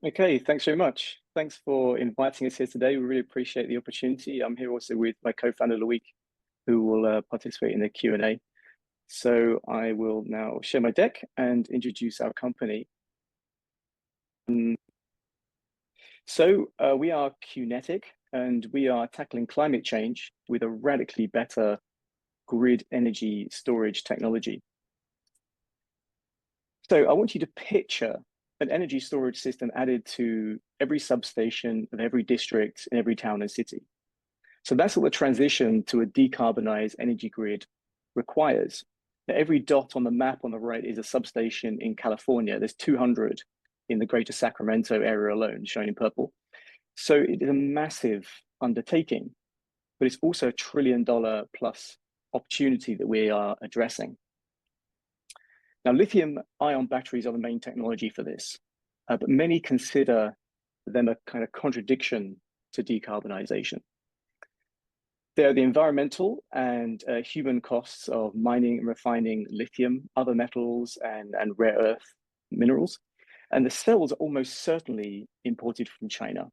Okay, thanks very much. Thanks for inviting us here today. We really appreciate the opportunity. I'm here also with my co-founder, Loic, who will participate in the Q&A. So I will now share my deck and introduce our company. We are Qnetic, and we are tackling climate change with a radically better grid energy storage technology. So I want you to picture an energy storage system added to every substation of every district in every town and city. So that's what the transition to a decarbonized energy grid requires. Now, every dot on the map on the right is a substation in California. There's 200 in the greater Sacramento area alone, shown in purple. So it is a massive undertaking, but it's also $1 trillion plus opportunity that we are addressing. Now, lithium-ion batteries are the main technology for this, but many consider them a kind of contradiction to decarbonization. There are the environmental and human costs of mining and refining lithium, other metals, and rare earth minerals. And the cells are almost certainly imported from China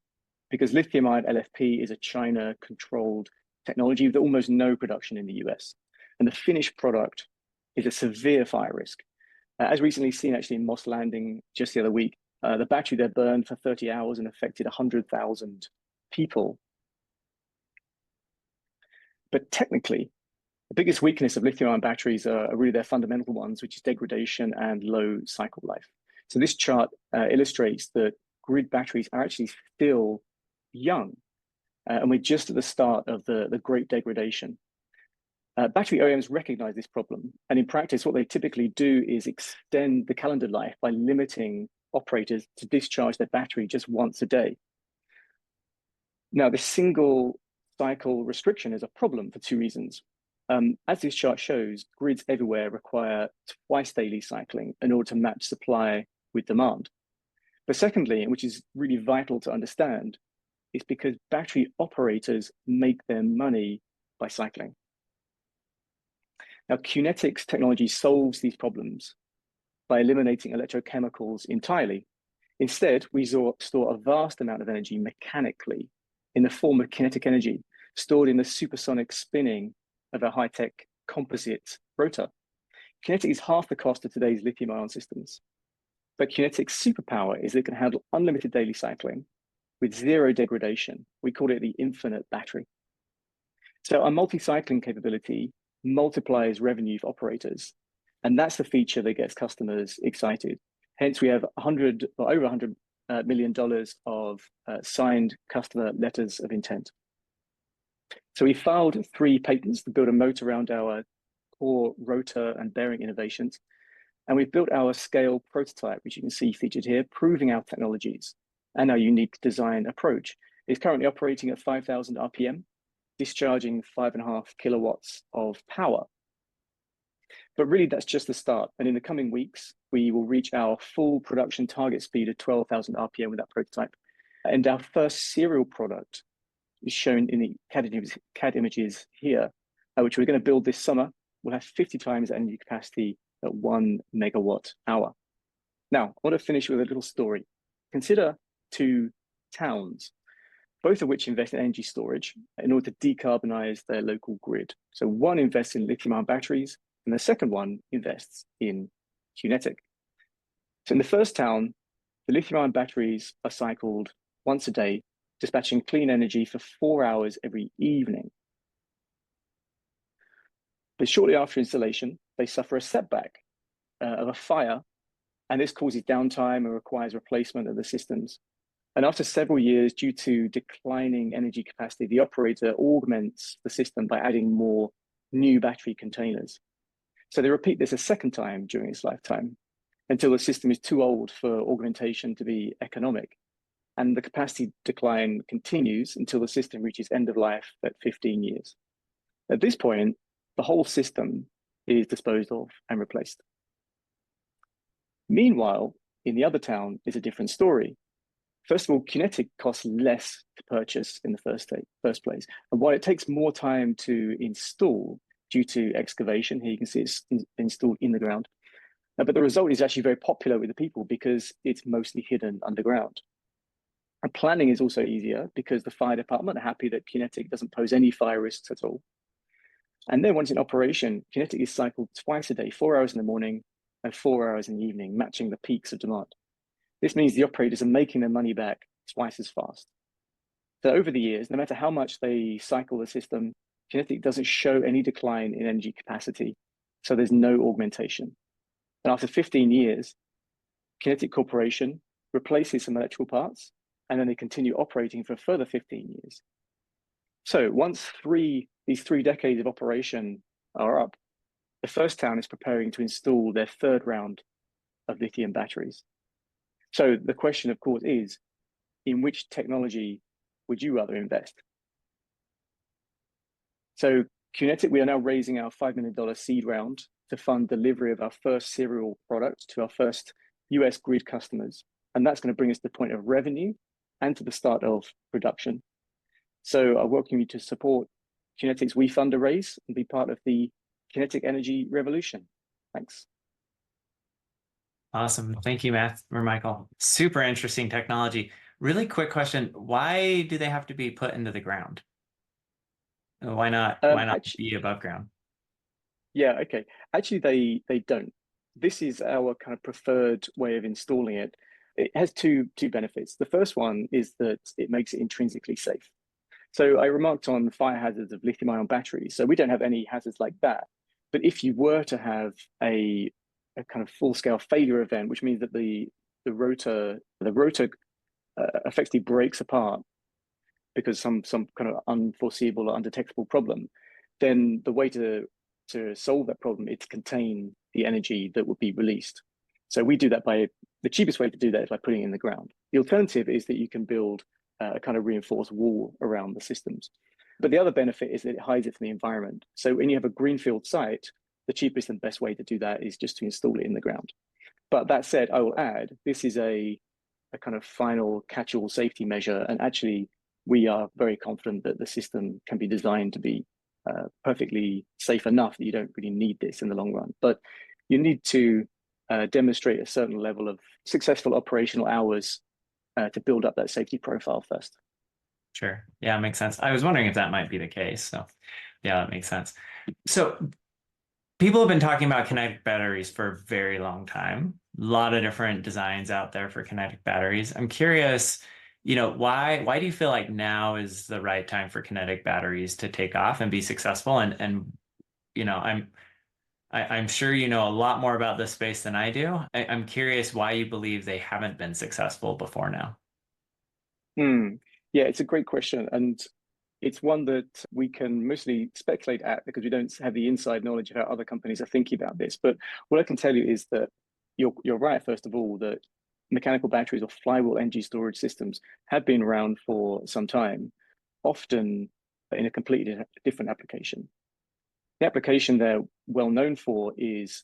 because lithium-ion LFP is a China-controlled technology with almost no production in the US. And the finished product is a severe fire risk. As recently seen actually in Moss Landing just the other week, the battery there burned for 30 hours and affected 100,000 people. But technically, the biggest weakness of lithium-ion batteries are really their fundamental ones, which is degradation and low cycle life. So this chart illustrates that grid batteries are actually still young, and we're just at the start of the great degradation. Battery OEMs recognize this problem, and in practice, what they typically do is extend the calendar life by limiting operators to discharge their battery just once a day. Now, this single cycle restriction is a problem for two reasons. As this chart shows, grids everywhere require twice daily cycling in order to match supply with demand. But secondly, and which is really vital to understand, is because battery operators make their money by cycling. Now, Qnetic's technology solves these problems by eliminating electrochemicals entirely. Instead, we store a vast amount of energy mechanically in the form of kinetic energy stored in the supersonic spinning of a high-tech composite rotor. Qnetic is half the cost of today's lithium-ion systems. But Qnetic's superpower is it can handle unlimited daily cycling with zero degradation. We call it the infinite battery. So our multi-cycling capability multiplies revenue for operators. And that's the feature that gets customers excited. Hence, we have over $100 million of signed customer letters of intent. So we filed 3 patents to build a moat around our core rotor and bearing innovations. And we've built our scale prototype, which you can see featured here, proving our technologies and our unique design approach. It's currently operating at 5,000 RPM, discharging 5.5 kilowatts of power. But really, that's just the start. And in the coming weeks, we will reach our full production target speed of 12,000 RPM with that prototype. And our first serial product is shown in the CAD images here, which we're going to build this summer. We'll have 50 times the energy capacity at 1 megawatt hour. Now, I want to finish with a little story. Consider 2 towns, both of which invest in energy storage in order to decarbonize their local grid. So one invests in lithium-ion batteries, and the second one invests in Qnetic. So in the first town, the lithium-ion batteries are cycled once a day, dispatching clean energy for 4 hours every evening. But shortly after installation, they suffer a setback of a fire, and this causes downtime and requires replacement of the systems. And after several years, due to declining energy capacity, the operator augments the system by adding more new battery containers. So they repeat this a second time during its lifetime until the system is too old for augmentation to be economic. And the capacity decline continues until the system reaches end of life at 15 years. At this point, the whole system is disposed of and replaced. Meanwhile, in the other town is a different story. First of all, Qnetic costs less to purchase in the first place. And while it takes more time to install due to excavation, here you can see it's installed in the ground, but the result is actually very popular with the people because it's mostly hidden underground. And planning is also easier because the fire department are happy that Qnetic doesn't pose any fire risks at all. And then once in operation, Qnetic is cycled twice a day, 4 hours in the morning and 4 hours in the evening, matching the peaks of demand. This means the operators are making their money back twice as fast. So over the years, no matter how much they cycle the system, Qnetic doesn't show any decline in energy capacity. So there's no augmentation. And after 15 years, Qnetic Corporation replaces some electrical parts, and then they continue operating for a further 15 years. So once these 3 decades of operation are up, the first town is preparing to install their third round of lithium batteries. So the question, of course, is in which technology would you rather invest? So Qnetic, we are now raising our $5 million seed round to fund delivery of our first serial product to our first US grid customers. And that's going to bring us to the point of revenue and to the start of production. So I welcome you to support Qnetic's WeFunder raise and be part of the Qnetic energy revolution. Thanks. Awesome. Thank you, Matt or Michael. Super interesting technology. Really quick question. Why do they have to be put into the ground? Why not be above ground? Yeah, okay. Actually, they don't. This is our kind of preferred way of installing it. It has two benefits. The first one is that it makes it intrinsically safe. So I remarked on the fire hazards of lithium-ion batteries. So we don't have any hazards like that. But if you were to have a kind of full-scale failure event, which means that the rotor effectively breaks apart because some kind of unforeseeable or undetectable problem, then the way to solve that problem is to contain the energy that would be released. So we do that by the cheapest way to do that is by putting it in the ground. The alternative is that you can build a kind of reinforced wall around the systems. But the other benefit is that it hides it from the environment. So when you have a greenfield site, the cheapest and best way to do that is just to install it in the ground. But that said, I will add, this is a kind of final catch-all safety measure. And actually, we are very confident that the system can be designed to be perfectly safe enough that you don't really need this in the long run. But you need to demonstrate a certain level of successful operational hours to build up that safety profile first. Sure. Yeah, makes sense. I was wondering if that might be the case. So yeah, that makes sense. So people have been talking about kinetic batteries for a very long time. A lot of different designs out there for kinetic batteries. I'm curious, why do you feel like now is the right time for kinetic batteries to take off and be successful? And I'm sure you know a lot more about this space than I do. I'm curious why you believe they haven't been successful before now. Yeah, it's a great question. And it's one that we can mostly speculate at because we don't have the inside knowledge of how other companies are thinking about this. But what I can tell you is that you're right, first of all, that mechanical batteries or flywheel energy storage systems have been around for some time, often in a completely different application. The application they're well known for is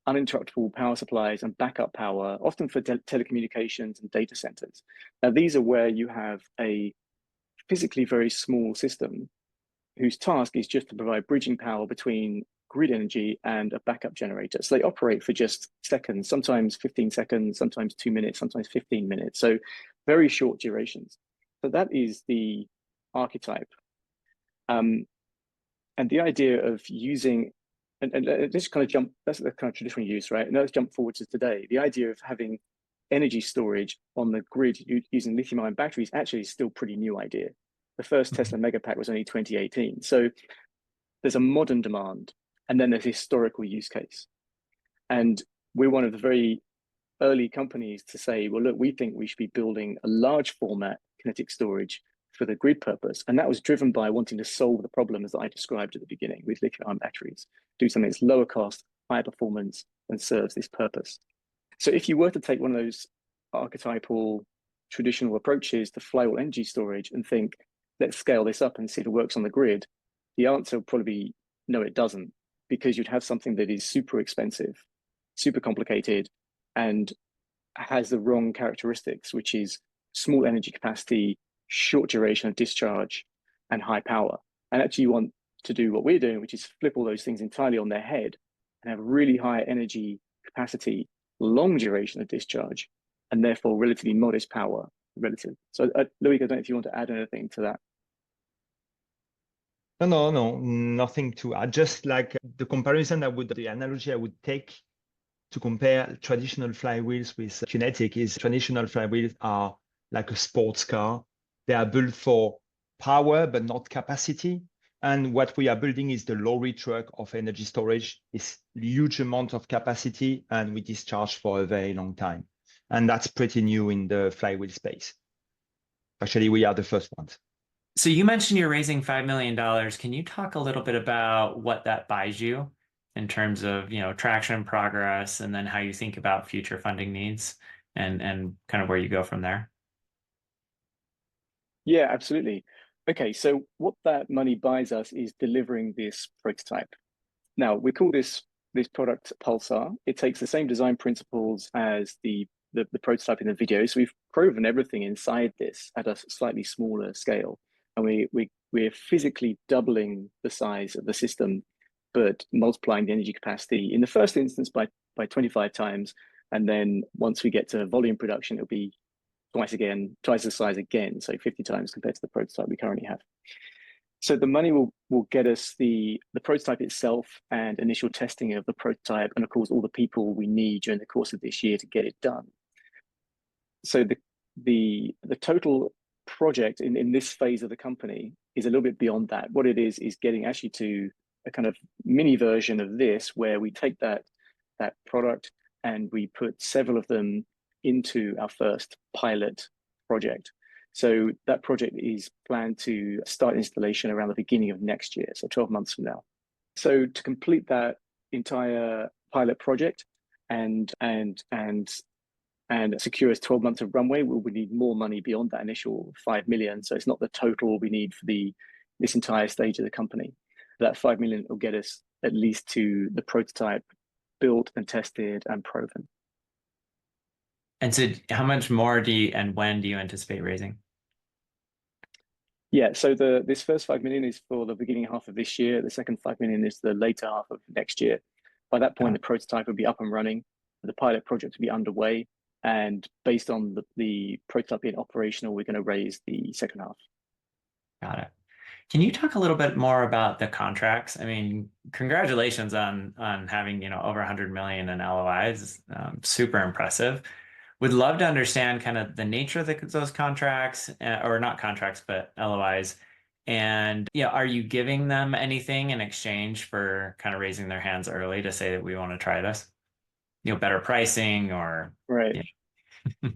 uninterruptible power supplies and backup power, often for telecommunications and data centers. Now, these are where you have a physically very small system whose task is just to provide bridging power between grid energy and a backup generator. So they operate for just seconds, sometimes 15 seconds, sometimes 2 minutes, sometimes 15 minutes. So very short durations. So that is the archetype. And the idea of using, and let's kind of jump, that's the kind of traditional use, right? And let's jump forward to today. The idea of having energy storage on the grid using lithium-ion batteries actually is still a pretty new idea. The first Tesla Megapack was only 2018. So there's a modern demand, and then there's a historical use case. And we're one of the very early companies to say, well, look, we think we should be building a large format kinetic storage for the grid purpose. And that was driven by wanting to solve the problems that I described at the beginning with lithium-ion batteries, do something that's lower cost, higher performance, and serves this purpose. So if you were to take one of those archetypal traditional approaches to flywheel energy storage and think, let's scale this up and see if it works on the grid, the answer would probably be, no, it doesn't, because you'd have something that is super expensive, super complicated, and has the wrong characteristics, which is small energy capacity, short duration of discharge, and high power. And actually you want to do what we're doing, which is flip all those things entirely on their head and have really high energy capacity, long duration of discharge, and therefore relatively modest power, relative. So, Louis, I don't know if you want to add anything to that. No, nothing to add. Just like the analogy I would take to compare traditional flywheels with Qnetic is traditional flywheels are like a sports car. They are built for power, but not capacity. And what we are building is the lorry truck of energy storage. It's huge amount of capacity and we discharge for a very long time. And that's pretty new in the flywheel space. Actually, we are the first ones. So you mentioned you're raising $5 million. Can you talk a little bit about what that buys you in terms of, traction progress, and then how you think about future funding needs and kind of where you go from there? Yeah, absolutely. Okay, so what that money buys us is delivering this prototype. Now, we call this product Pulsar. It takes the same design principles as the prototype in the video. So we've proven everything inside this at a slightly smaller scale. And we're physically doubling the size of the system, but multiplying the energy capacity in the first instance by 25 times. And then once we get to volume production, it'll be twice the size again, so 50 times compared to the prototype we currently have. So the money will get us the prototype itself and initial testing of the prototype, and of course all the people we need during the course of this year to get it done. So the total project in this phase of the company is a little bit beyond that. What it is getting actually to a kind of mini version of this where we take that product and we put several of them into our first pilot project. So that project is planned to start installation around the beginning of next year, so 12 months from now. So to complete that entire pilot project and secure us 12 months of runway, we need more money beyond that initial 5 million. So it's not the total we need for this entire stage of the company. That 5 million will get us at least to the prototype built and tested and proven. And so how much more and when do you anticipate raising? Yeah, so this first 5 million is for the beginning half of this year. The second 5 million is the later half of next year. By that point, the prototype will be up and running, the pilot project will be underway, and based on the prototype being operational, we're going to raise the second half. Got it. Can you talk a little bit more about the contracts? I mean, congratulations on having over 100 million in LOIs. Super impressive. Would love to understand kind of the nature of those contracts, or not contracts, but LOIs. And are you giving them anything in exchange for kind of raising their hands early to say that we want to try this? Better pricing or right.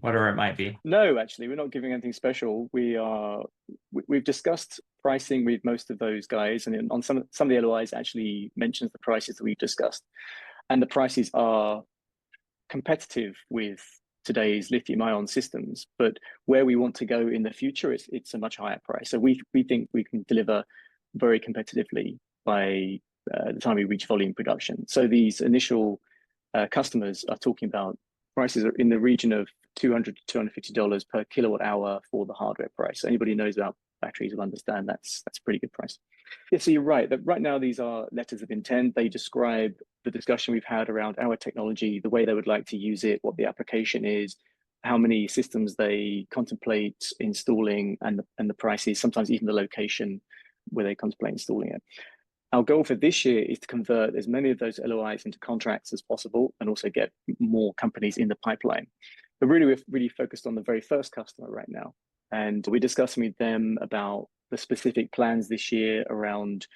Whatever it might be. No, actually, we're not giving anything special. We've discussed pricing with most of those guys, and on some of the LOIs actually mentions the prices that we've discussed, and the prices are competitive with today's lithium-ion systems. But where we want to go in the future, it's a much higher price. So we think we can deliver very competitively by the time we reach volume production. So these initial customers are talking about prices are in the region of $200 to $250 per kilowatt hour for the hardware price. So anybody who knows about batteries will understand that's a pretty good price. Yeah, so you're right that right now these are letters of intent. They describe the discussion we've had around our technology, the way they would like to use it, what the application is, how many systems they contemplate installing, and the prices, sometimes even the location where they contemplate installing it. Our goal for this year is to convert as many of those LOIs into contracts as possible and also get more companies in the pipeline. But really, we're really focused on the very first customer right now. And we're discussing with them about the specific plans this year around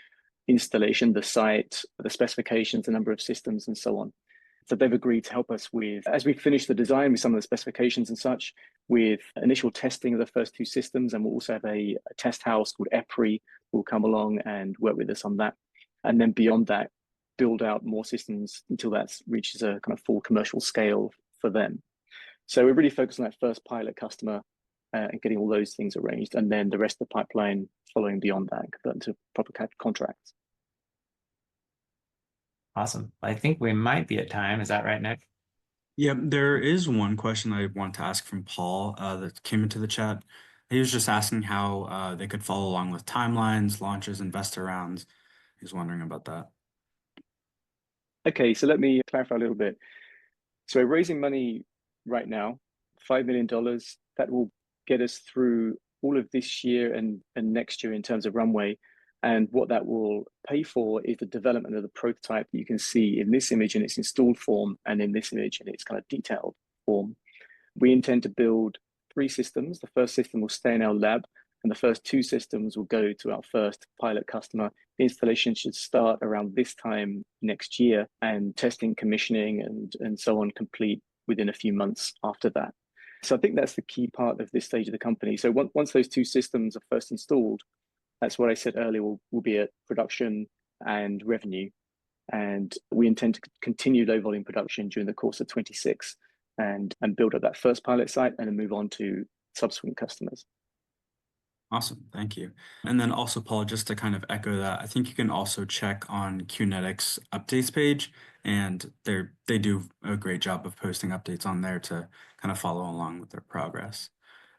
installation, the site, the specifications, the number of systems, and so on. So they've agreed to help us with, as we finish the design with some of the specifications and such, with initial testing of the first two systems. And we'll also have a test house called EPRI who will come along and work with us on that. And then beyond that, build out more systems until that reaches a kind of full commercial scale for them. So we're really focused on that first pilot customer and getting all those things arranged, and then the rest of the pipeline following beyond that, convert into proper contracts. Awesome. I think we might be at time. Is that right, Nick? Yeah, there is one question I want to ask from Paul that came into the chat. He was just asking how they could follow along with timelines, launches, investor rounds. He's wondering about that. Okay, so let me clarify a little bit. So we're raising money right now, $5 million. That will get us through all of this year and next year in terms of runway. And what that will pay for is the development of the prototype that you can see in this image in its installed form and in this image in its kind of detailed form. We intend to build 3 systems. The first system will stay in our lab, and the first 2 systems will go to our first pilot customer. The installation should start around this time next year, and testing, commissioning, and so on complete within a few months after that. So I think that's the key part of this stage of the company. So once those 2 systems are first installed, that's what I said earlier, will be at production and revenue. And we intend to continue low volume production during the course of 26 and build up that first pilot site and then move on to subsequent customers. Awesome, thank you. And then also, Paul, just to kind of echo that, I think you can also check on Qnetic's updates page, and they do a great job of posting updates on there to kind of follow along with their progress.